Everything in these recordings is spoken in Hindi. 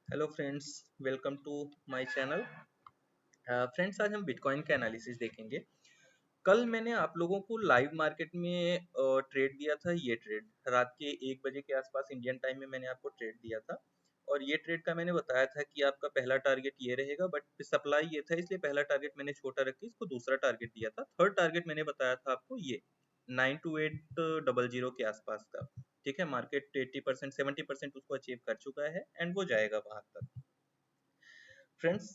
Hello friends, welcome to my channel. Friends, आज हम बिटकॉइन का एनालिसिस देखेंगे। कल मैंने आप लोगों को लाइव मार्केट में ट्रेड दिया था। ये ट्रेड रात के 1 बजे के आसपास इंडियन टाइम में मैंने आपको ट्रेड दिया था। और ये ट्रेड का मैंने बताया था कि आपका पहला टारगेट ये रहेगा, बट सप्लाई ये था इसलिए पहला टारगेट मैंने छोटा रख के इसको दूसरा टारगेट दिया था। थर्ड टारगेट मैंने बताया था आपको ये 92800 के आसपास का। ठीक है, मार्केट 80% 70% उसको अचीव कर चुका है एंड वो जाएगा वहां तक। फ्रेंड्स,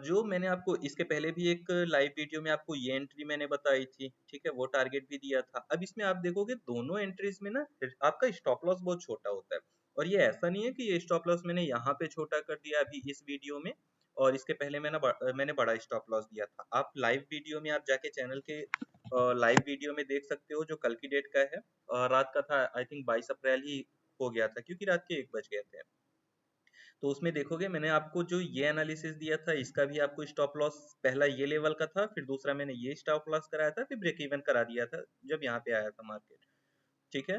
जो मैंने आपको इसके पहले भी एक लाइव वीडियो में आपको ये एंट्री मैंने बताई थी, ठीक है, वो टारगेट भी दिया था। अब इसमें आप देखोगे दोनों एंट्रीज में ना आपका स्टॉप लॉस बहुत छोटा होता है। और ये ऐसा नहीं है कि ये स्टॉप लॉस मैंने यहाँ पे छोटा कर दिया अभी इस वीडियो में, और इसके पहले मैंने बड़ा स्टॉप लॉस दिया था। आप लाइव वीडियो में आप जाके चैनल के लाइव वीडियो में देख सकते हो, जो कल की डेट का है। रात का था, आई थिंक 22 अप्रैल ही हो गया था, क्योंकि रात के 1 बज गए थे। तो उसमें देखोगे मैंने आपको जो ये एनालिसिस दिया था, इसका भी आपको स्टॉप लॉस पहला ये लेवल का था, फिर दूसरा मैंने ये स्टॉप लॉस कराया था, फिर ब्रेक इवन करा दिया था जब यहाँ पे आया था मार्केट। ठीक है,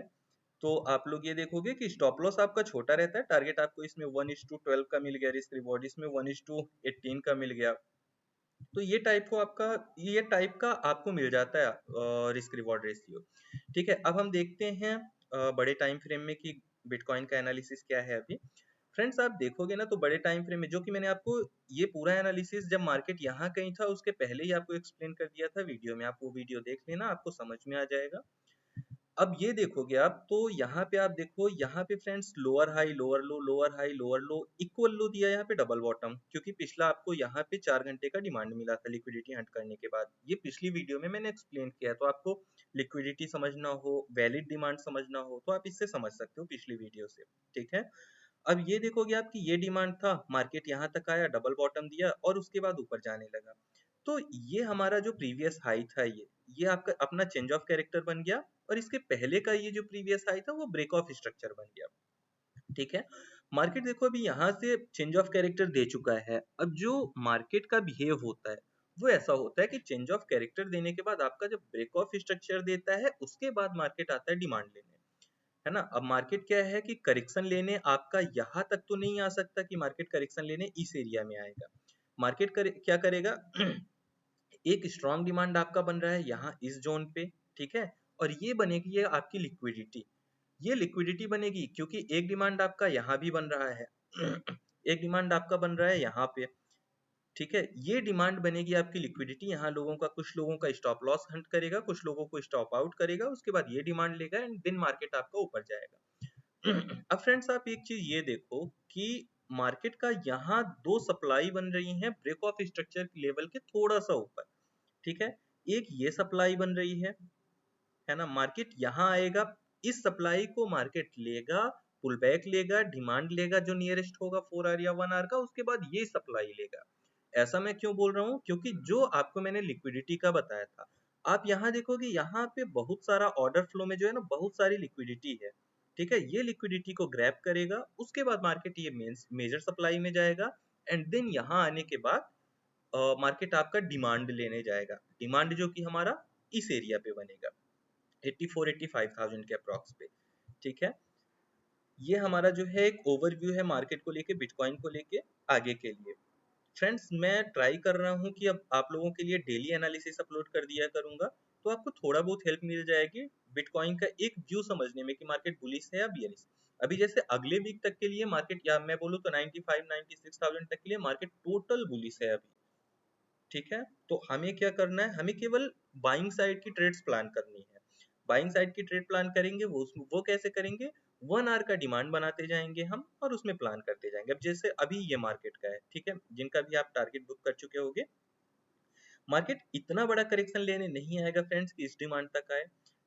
तो आप लोग ये देखोगे कि स्टॉप लॉस आपका छोटा रहता है। टारगेट आपको इसमें 1:12 का मिल गया, रिस्क रिवॉर्ड इसमें 1:18 का मिल गया। तो ये टाइप का आपको मिल जाता है रिस्क रिवॉर्ड रेशियो। ठीक है, अब हम देखते हैं बड़े टाइम फ्रेम में कि बिटकॉइन का एनालिसिस क्या है अभी। फ्रेंड्स, आप देखोगे ना तो बड़े टाइम फ्रेम में, जो कि मैंने आपको ये पूरा एनालिसिस जब मार्केट यहाँ कहीं था उसके पहले ही आपको एक्सप्लेन कर दिया था वीडियो में। आप वो वीडियो देख लेना, आपको समझ में आ जाएगा। अब ये देखोगे आप तो यहाँ पे आप देखो, यहाँ पे friends lower high lower low, lower high lower low, equal low दिया यहाँ पे डबल बॉटम, क्योंकि पिछला आपको यहाँ पे 4 घंटे का डिमांड मिला था लिक्विडिटी हंट करने के बाद। ये पिछली वीडियो में मैंने एक्सप्लेन किया है, तो आपको लिक्विडिटी समझना हो, वैलिड डिमांड समझना हो, तो आप इससे समझ सकते हो पिछली वीडियो से। ठीक है, अब ये देखोगे आपकी ये डिमांड था, मार्केट यहाँ तक आया, डबल बॉटम दिया और उसके बाद ऊपर जाने लगा। तो ये हमारा जो प्रीवियस हाई था, ये आपका अपना चेंज ऑफ कैरेक्टर बन गया। और इसके पहले का ये जो प्रीवियस हाई था वो ब्रेक ऑफ स्ट्रक्चर बन गया। ठीक है, मार्केट देखो अभी यहाँ से चेंज ऑफ कैरेक्टर दे चुका है। अब जो मार्केट का बिहेव होता है वो ऐसा होता है कि चेंज ऑफ कैरेक्टर देने के बाद आपका जब ब्रेक ऑफ स्ट्रक्चर देता है उसके बाद मार्केट आता है डिमांड लेने। है ना, अब मार्केट क्या है कि करेक्शन लेने आपका यहाँ तक तो नहीं आ सकता कि मार्केट करेक्शन लेने इस एरिया में आएगा। क्या करेगा एक स्ट्रॉन्ग डिमांड आपका बन रहा है यहाँ इस जोन पे। ठीक है, और ये बनेगी ये आपकी लिक्विडिटी। ये लिक्विडिटी बनेगी क्योंकि एक डिमांड आपका यहाँ भी बन रहा है एक डिमांड आपका बन रहा है यहाँ पे। ठीक है, ये डिमांड बनेगी आपकी लिक्विडिटी। यहाँ लोगों का, कुछ लोगों का स्टॉप लॉस हंट करेगा, कुछ लोगों को स्टॉप आउट करेगा, उसके बाद ये डिमांड लेगा एंड देन मार्केट आपका ऊपर जाएगा। अब फ्रेंड्स, आप एक चीज ये देखो कि मार्केट का यहाँ दो सप्लाई बन रही है ब्रेक ऑफ स्ट्रक्चर लेवल के थोड़ा सा ऊपर। ठीक है, एक ये सप्लाई बन रही है ना, मार्केट यहाँ आएगा, इस सप्लाई को मार्केट लेगा, पुल बैक लेगा, डिमांड लेगा जो नियरेस्ट होगा 4 आवर या 1 आवर का, उसके बाद ये सप्लाई लेगा। ऐसा मैं क्यों बोल रहा हूँ, क्योंकि जो आपको मैंने लिक्विडिटी का बताया था, आप यहाँ देखोगे यहाँ पे बहुत सारा ऑर्डर फ्लो में जो है ना बहुत सारी लिक्विडिटी है। ठीक है, ये लिक्विडिटी को ग्रैब करेगा, उसके बाद मार्केट ये मेजर सप्लाई में जाएगा एंड देन यहाँ आने के बाद मार्केट आपका डिमांड लेने जाएगा। डिमांड जो कि हमारा इस एरिया पे बनेगा 84-85,000 के अप्रॉक्स पे। ठीक है, ये हमारा जो है एक ओवरव्यू है मार्केट को लेके, बिटकॉइन को लेके आगे के लिए। फ्रेंड्स, मैं ट्राई कर रहा हूँ कि अब आप लोगों के लिए डेली एनालिसिस अपलोड कर दिया करूंगा, तो आपको थोड़ा बहुत हेल्प मिल जाएगी बिटकॉइन का एक व्यू समझने में कि मार्केट बुलिश है या बियरिश। अभी जैसे अगले वीक तक के लिए मार्केट, या मैं बोलूँ तो 95-96,000 तक के लिए मार्केट टोटल बुलिश है अभी। ठीक है, तो हमें क्या करना है, हमें केवल बाइंग साइड की ट्रेड्स प्लान करनी है। बाइंग साइड की ट्रेड प्लान करेंगे, वो कैसे करेंगे, 1 आवर का डिमांड बनाते जाएंगे हम और उसमें प्लान करते जाएंगे। अब जैसे अभी ये मार्केट का है, ठीक है, जिनका भी आप टारगेट बुक कर चुके होगे, मार्केट इतना बड़ा करेक्शन लेने नहीं आएगा फ्रेंड्स कि इस डिमांड तक आए।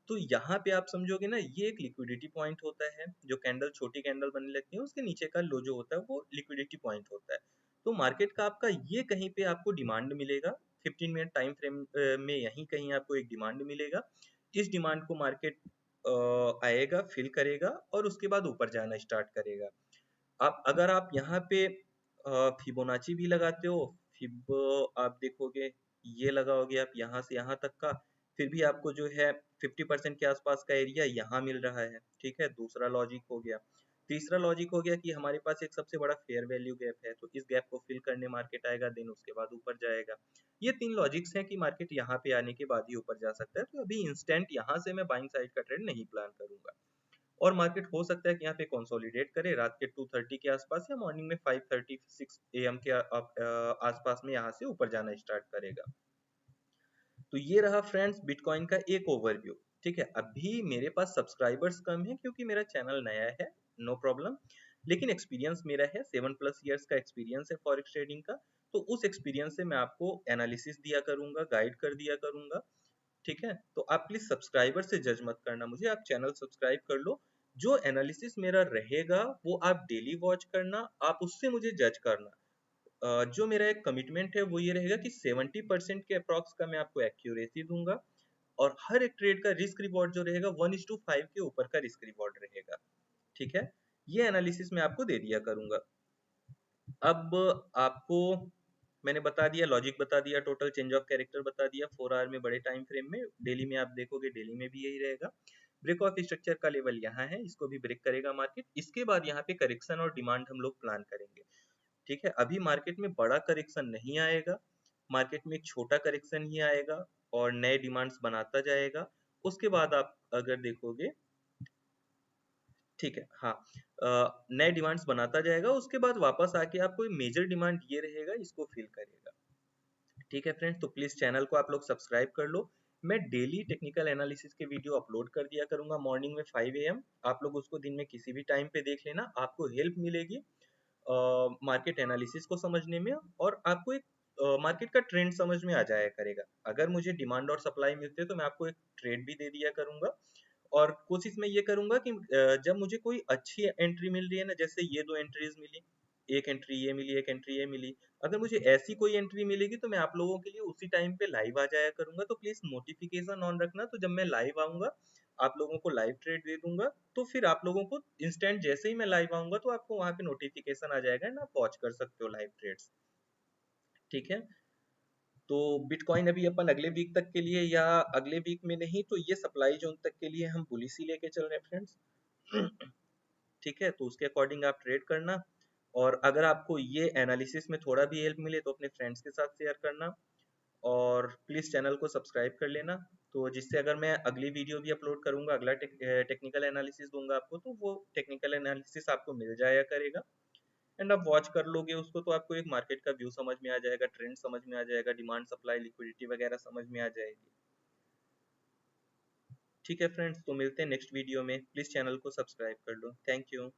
तो यहाँ पे आप समझोगे ना, ये एक लिक्विडिटी पॉइंट होता है। जो कैंडल, छोटी कैंडल बनने लगती है उसके नीचे का लो जो होता है वो लिक्विडिटी पॉइंट होता है। तो मार्केट का आपका ये कहीं पे आपको डिमांड मिलेगा, 15 मिनट टाइम फ्रेम में यहीं कहीं आपको एक डिमांड मिलेगा। इस डिमांड को मार्केट आएगा, फिल करेगा और उसके बाद ऊपर जाना स्टार्ट करेगा। आप अगर आप यहाँ पे फिबोनाची भी लगाते हो, फिब आप देखोगे ये लगाओगे आप यहाँ से यहाँ तक का, फिर भी आपको जो है 50% के आसपास का एरिया यहाँ मिल रहा है। ठीक है, दूसरा लॉजिक हो गया। तीसरा लॉजिक हो गया कि हमारे पास एक सबसे बड़ा फेयर वैल्यू गैप है, तो इस गैप को फिल करने मार्केट आएगा, देन उसके बाद ऊपर जाएगा। ये 3 लॉजिक्स हैं कि मार्केट यहाँ पे आने के बाद ही ऊपर जा सकता है। तो अभी इंस्टेंट यहाँ से मैं बाइंग साइड का ट्रेड नहीं प्लान करूंगा, और मार्केट हो सकता है कि यहाँ पे कंसोलिडेट करे रात के 2:30 के आसपास, या मॉर्निंग में 5:36 AM के आसपास में यहाँ से ऊपर जाना स्टार्ट करेगा। तो ये रहा फ्रेंड्स बिटकॉइन का एक ओवरव्यू। ठीक है, अभी मेरे पास सब्सक्राइबर्स कम है क्योंकि मेरा चैनल नया है, नो प्रॉब्लम, लेकिन एक्सपीरियंस मेरा है, 7+ ईयर्स का एक्सपीरियंस है फॉरेक्स ट्रेडिंग का। तो उस एक्सपीरियंस से मैं आपको एनालिसिस दिया करूंगा, गाइड कर दिया करूंगा। ठीक है, तो आप प्लीज सब्सक्राइबर से जज मत करना मुझे, आप चैनल सब्सक्राइब कर लो। जो एनालिसिस मेरा रहेगा वो आप डेली वॉच करना, आप उससे मुझे जज करना। जो मेरा एक कमिटमेंट है वो ये रहेगा कि 70% के अप्रॉक्स का मैं आपको एक्यूरेसी दूंगा, और हर एक ट्रेड का रिस्क रिवॉर्ड जो रहेगा 1:5 के ऊपर का रिस्क रिवॉर्ड रहेगा। ठीक है, ये एनालिसिस मैं आपको दे दिया करूंगा। अब आपको मैंने बता दिया, लॉजिक बता दिया, टोटल चेंज ऑफ कैरेक्टर बता दिया, 4 आवर में बड़े टाइम फ्रेम में। डेली में आप देखोगे, डेली में भी यही रहेगा। ब्रेक ऑफ स्ट्रक्चर का लेवल यहाँ है, इसको भी ब्रेक करेगा मार्केट। इसके बाद यहाँ पे करेक्शन और डिमांड हम लोग प्लान करेंगे। ठीक है, अभी मार्केट में बड़ा करेक्शन नहीं आएगा, मार्केट में एक छोटा करेक्शन ही आएगा और नए डिमांड्स बनाता जाएगा। उसके बाद आप अगर देखोगे, ठीक है, हाँ, नए डिमांड्स बनाता जाएगा, उसके बाद वापस आके आपको मेजर डिमांड ये रहेगा, इसको फिल करेगा। ठीक है फ्रेंड्स, तो प्लीज चैनल को आप लोग सब्सक्राइब कर लो। मैं डेली टेक्निकल एनालिसिस के वीडियो अपलोड कर दिया करूंगा मॉर्निंग में 5 AM। आप लोग उसको दिन में किसी भी टाइम पे देख लेना, आपको हेल्प मिलेगी मार्केट एनालिसिस को समझने में, और आपको एक मार्केट का ट्रेंड समझ में आ जाया करेगा। अगर मुझे डिमांड और सप्लाई मिलते तो मैं आपको एक ट्रेड भी दे दिया करूंगा, और कोशिश मैं ये करूंगा कि जब मुझे कोई अच्छी एंट्री मिल रही है ना, जैसे ये 2 एंट्रीज मिली, एक एंट्री ये मिली, एक एंट्री ये मिली, अगर मुझे ऐसी कोई एंट्री मिलेगी तो मैं आप लोगों के लिए उसी टाइम पे लाइव आ जाया करूंगा। तो प्लीज नोटिफिकेशन ऑन रखना, तो जब मैं लाइव आऊंगा आप लोगों को लाइव ट्रेड दे दूंगा। तो फिर आप लोगों को इंस्टेंट जैसे ही मैं लाइव आऊंगा तो आपको वहां पे नोटिफिकेशन आ जाएगा ना, आप वॉच कर सकते हो लाइव ट्रेड्स। ठीक है, तो बिटकॉइन अभी अपन अगले वीक तक के लिए, या अगले वीक में नहीं तो ये सप्लाई जोन तक के लिए हम बुलिश ही लेके चल रहे हैं फ्रेंड्स। ठीक है, तो उसके अकॉर्डिंग आप ट्रेड करना, और अगर आपको ये एनालिसिस में थोड़ा भी हेल्प मिले तो अपने फ्रेंड्स के साथ शेयर करना, और प्लीज चैनल को सब्सक्राइब कर लेना, तो जिससे अगर मैं अगली वीडियो भी अपलोड करूंगा, अगला टेक्निकल एनालिसिस दूंगा आपको, तो वो टेक्निकल एनालिसिस आपको मिल जाया करेगा। एंड आप वॉच कर लोगे उसको तो आपको एक मार्केट का व्यू समझ में आ जाएगा, ट्रेंड समझ में आ जाएगा, डिमांड सप्लाई लिक्विडिटी वगैरह समझ में आ जाएगी। ठीक है फ्रेंड्स, तो मिलते हैं नेक्स्ट वीडियो में, प्लीज चैनल को सब्सक्राइब कर लो। Thank you.